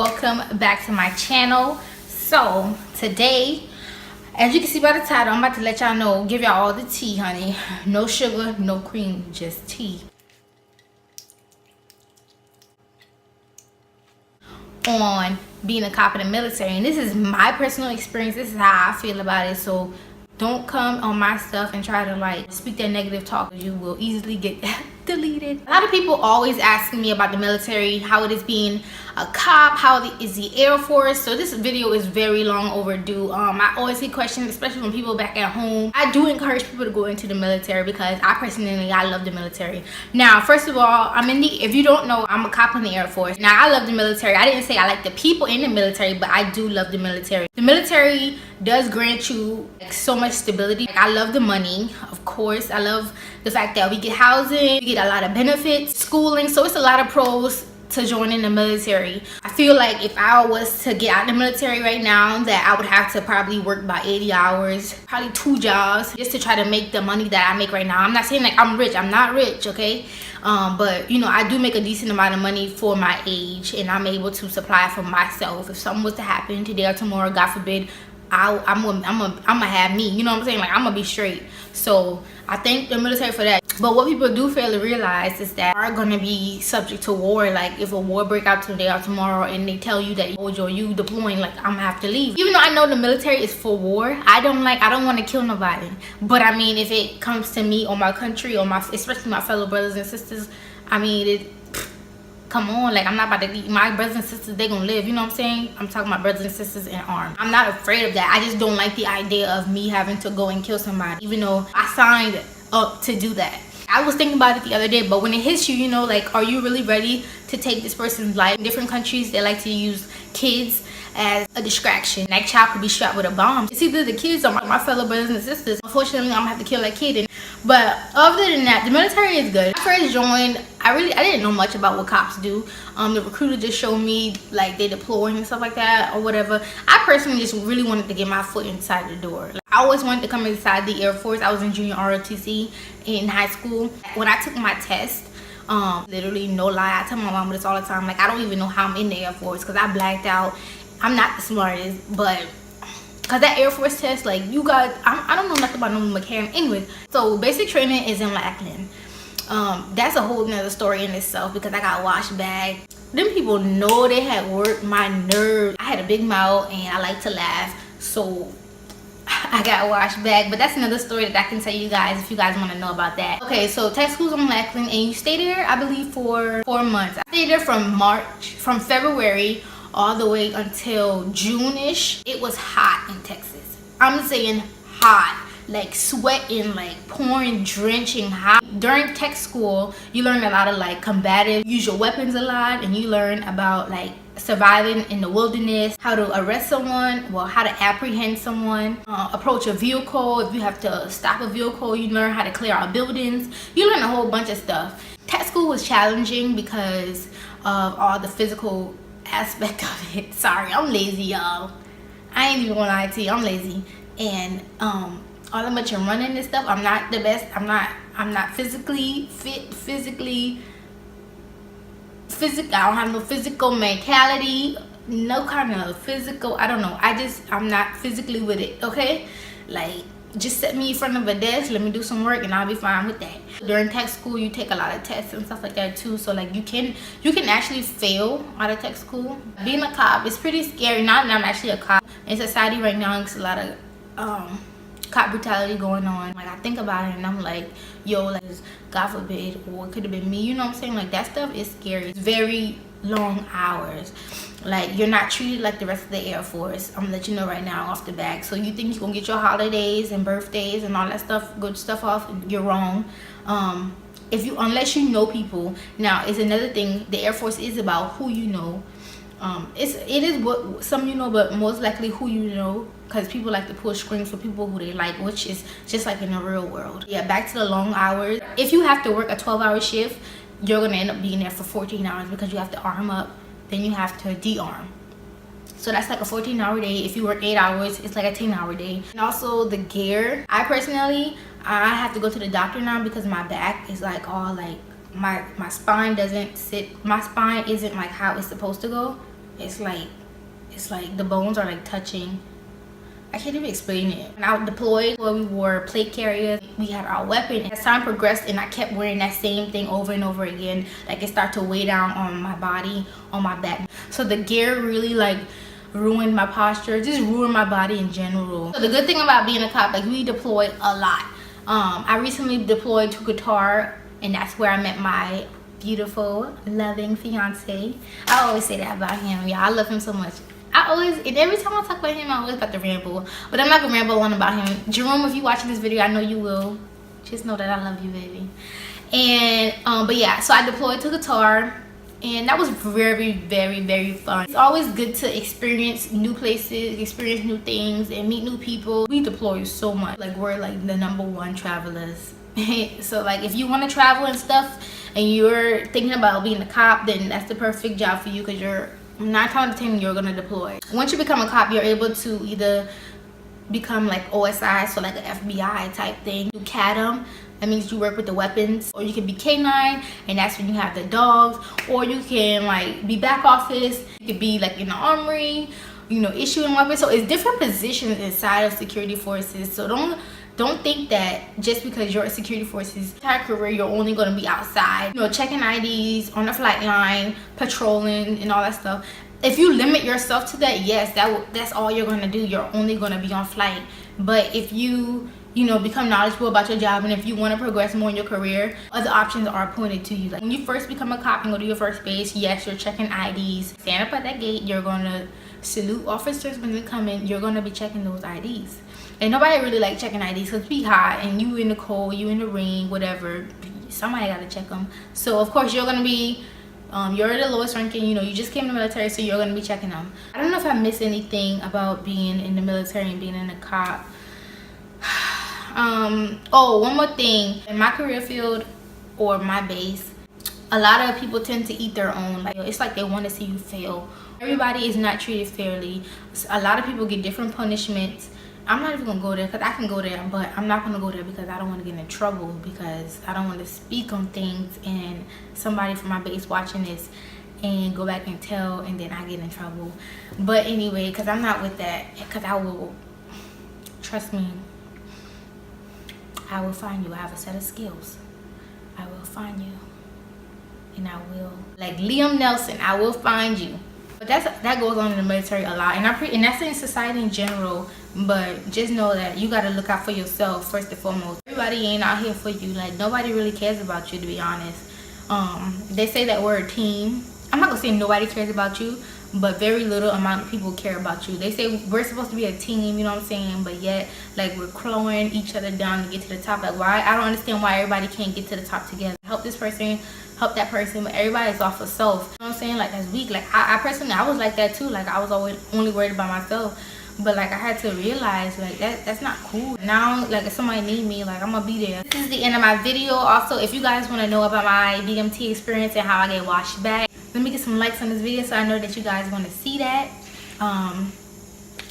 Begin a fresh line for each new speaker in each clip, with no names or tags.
welcome back to my channel. So today, as you can see by the title, I'm about to let y'all know, give y'all all the tea, honey. No sugar, no cream, just tea on being a cop in the military. And this is my personal experience. This is how I feel about it. So don't come on my stuff and try to like speak that negative talk. You will easily get deleted. A lot of people always asking me about the military, how it is being a cop, how is the Air Force. So this video is very long overdue. I always get questions, especially from people back at home. I do encourage people to go into the military because I love the military. Now, first of all, if you don't know, I'm a cop in the Air Force. Now, I love the military. I didn't say I like the people in the military, but I do love the military. The military does grant you like so much stability. Like, I love the money, of course. I love the fact that we get housing, we get a lot of benefits, schooling. So it's a lot of pros to join in the military. I feel like if I was to get out of the military right now, that I would have to probably work about 80 hours, probably 2 jobs, just to try to make the money that I make right now. I'm not saying like I'm rich. I'm not rich, okay? But you know, I do make a decent amount of money for my age, and I'm able to supply for myself. If something was to happen today or tomorrow, God forbid, I'm gonna have me, you know what I'm saying? Like, I'm gonna be straight. So I thank the military for that. But what people do fail to realize is that are gonna be subject to war. Like, if a war break out today or tomorrow and they tell you that, oh, Joy, you deploying, like, I'm gonna have to leave. Even though I know the military is for war, I don't want to kill nobody. But I mean, if it comes to me or my country or especially my fellow brothers and sisters, I mean, come on, like, I'm not about to leave. My brothers and sisters, they gonna live, you know what I'm saying? I'm talking about brothers and sisters in arms. I'm not afraid of that. I just don't like the idea of me having to go and kill somebody, even though I signed up to do that. I was thinking about it the other day, but when it hits you, you know, like, are you really ready to take this person's life? In different countries, they like to use kids as a distraction. That child could be strapped with a bomb. It's either the kids or my fellow brothers and sisters. Unfortunately, I'm gonna have to kill that kid. But other than that, the military is good. When I first joined, I didn't know much about what cops do. The recruiter just showed me like they deploy and stuff like that or whatever. I personally just really wanted to get my foot inside the door. Like, I always wanted to come inside the Air Force. I was in junior ROTC in high school. When I took my test, literally no lie, I tell my mom this all the time, like, I don't even know how I'm in the Air Force because I blacked out. I'm not the smartest, but because that Air Force test, like, you got, I don't know nothing about no mechanic. Anyways, so basic training is in Lackland. That's a whole nother story in itself because I got washed back. Them people know they had worked my nerves. I had a big mouth and I like to laugh, so I got washed back. But that's another story that I can tell you guys if you guys want to know about that. Okay, so tech school's on Lackland, and you stay there, I believe, for 4 months. I stayed there from February all the way until June-ish. It was hot in Texas. I'm saying hot, like sweating, like pouring, drenching hot. During tech school, you learn a lot of like combative, use your weapons a lot, and you learn about like surviving in the wilderness, how to arrest someone, well, how to apprehend someone, approach a vehicle. If you have to stop a vehicle, you learn how to clear out buildings. You learn a whole bunch of stuff. Tech school was challenging because of all the physical aspect of it. Sorry, I'm lazy, y'all. I ain't even gonna lie to you, I'm lazy. And all that much and running and stuff, I'm not the best. I'm not physically fit, I don't have no physical mentality, no kind of physical, I don't know, I'm not physically with it, okay? Like, just set me in front of a desk, let me do some work, and I'll be fine with that. During tech school, you take a lot of tests and stuff like that too, so like you can actually fail out of tech school. Being a cop is pretty scary. Not that I'm actually a cop. In society right now, there's a lot of cop brutality going on. Like, I think about it and I'm like, yo, like, God forbid, or it could have been me, you know what I'm saying? Like, that stuff is scary. It's very long hours. Like, you're not treated like the rest of the Air Force. I'm gonna let you know right now off the back. So you think you're gonna get your holidays and birthdays and all that stuff, good stuff off, you're wrong. Unless you know people. Now, it's another thing, the Air Force is about who you know. It is what some you know, but most likely who you know, because people like to push strings for people who they like, which is just like in the real world. Yeah, back to the long hours. If you have to work a 12-hour shift, you're gonna end up being there for 14 hours because you have to arm up, then you have to de-arm. So that's like a 14-hour day. If you work 8 hours, it's like a 10-hour day. And also the gear, I have to go to the doctor now because my back is like all like, my spine doesn't sit, my spine isn't like how it's supposed to go. it's like the bones are like touching. I can't even explain it. When I was deployed, where we wore plate carriers, we had our weapon. As time progressed and I kept wearing that same thing over and over again, like it started to weigh down on my body, on my back. So the gear really like ruined my posture, just ruined my body in general. So the good thing about being a cop, like we deployed a lot. I recently deployed to Qatar, and that's where I met my beautiful, loving fiance. I always say that about him. Yeah, I love him so much. And every time I talk about him, I always about to ramble. But I'm not gonna ramble on about him. Jerome, if you watching this video, I know you will. Just know that I love you, baby. And but yeah, so I deployed to Qatar, and that was very, very, very fun. It's always good to experience new places, experience new things, and meet new people. We deploy so much. Like we're like the #1 travelers. So like if you want to travel and stuff, and you're thinking about being a cop, then that's the perfect job for you, because you're 9 times out of 10 you're gonna deploy. Once you become a cop, you're able to either become like OSI, so like an FBI type thing. You CADM, that means you work with the weapons. Or you can be K9, and that's when you have the dogs. Or you can like be back office. You could be like in the armory, you know, issuing weapons. So it's different positions inside of security forces. So don't think that just because you're a security forces entire career, you're only going to be outside, you know, checking IDs on the flight line, patrolling and all that stuff. If you limit yourself to that, yes, that's all you're going to do. You're only going to be on flight. But if you know, become knowledgeable about your job, and if you want to progress more in your career, other options are pointed to you. Like when you first become a cop and go to your first base, yes, you're checking IDs. Stand up at that gate, you're going to salute officers when they come in. You're going to be checking those IDs. And nobody really like checking IDs because it's hot, and you in the cold, you in the rain, whatever. Somebody got to check them. So of course you're going to be, you're the lowest ranking, you know, you just came in the military, so you're going to be checking them. I don't know if I missed anything about being in the military and being in a cop. Oh, one more thing. In my career field or my base, a lot of people tend to eat their own. Like it's like they want to see you fail. Everybody is not treated fairly. A lot of people get different punishments. I'm not even gonna go there because I can go there, but I'm not gonna go there because I don't want to get in trouble, because I don't want to speak on things and somebody from my base watching this and go back and tell, and then I get in trouble. But anyway, because I'm not with that, because I will, trust me, I will find you. I have a set of skills. I will find you, and I will, like Liam Nelson, I will find you. But that goes on in the military a lot, and that's in society in general. But just know that you got to look out for yourself first and foremost. Everybody ain't out here for you. Like nobody really cares about you, to be honest. They say that we're a team. I'm not gonna say nobody cares about you, but very little amount of people care about you. They say we're supposed to be a team, you know what I'm saying, but yet like we're clawing each other down to get to the top. Like why? I don't understand why everybody can't get to the top together. Help this person, help that person, but everybody's off of self. You know what I'm saying? Like that's weak. Like I personally, I was like that too. Like I was always only worried about myself. But like I had to realize like that's not cool. Now like if somebody need me, like I'm gonna be there. This is the end of my video. Also, if you guys want to know about my DMT experience and how I get washed back, let me get some likes on this video so I know that you guys want to see that.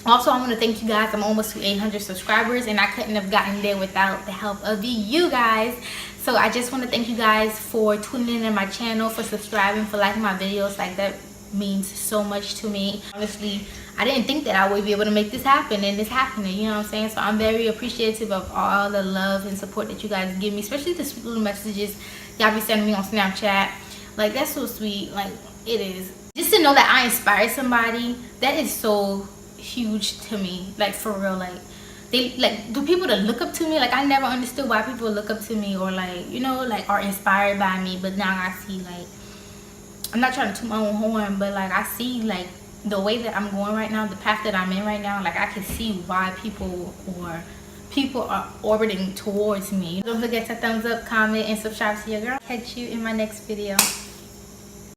Also, I want to thank you guys. I'm almost to 800 subscribers, and I couldn't have gotten there without the help of you guys. So I just want to thank you guys for tuning in my channel, for subscribing, for liking my videos. Like that means so much to me. Honestly, I didn't think that I would be able to make this happen, and it's happening, you know what I'm saying? So I'm very appreciative of all the love and support that you guys give me, especially the sweet little messages y'all be sending me on Snapchat. Like that's so sweet. Like it is. Just to know that I inspired somebody, that is so huge to me. Like for real. Like they like, do people that look up to me, like I never understood why people look up to me, or like, you know, like are inspired by me. But now I see, like, I'm not trying to toot my own horn, but like I see like the way that I'm going right now, the path that I'm in right now, like I can see why people are orbiting towards me. Don't forget to thumbs up, comment, and subscribe to your girl. Catch you in my next video.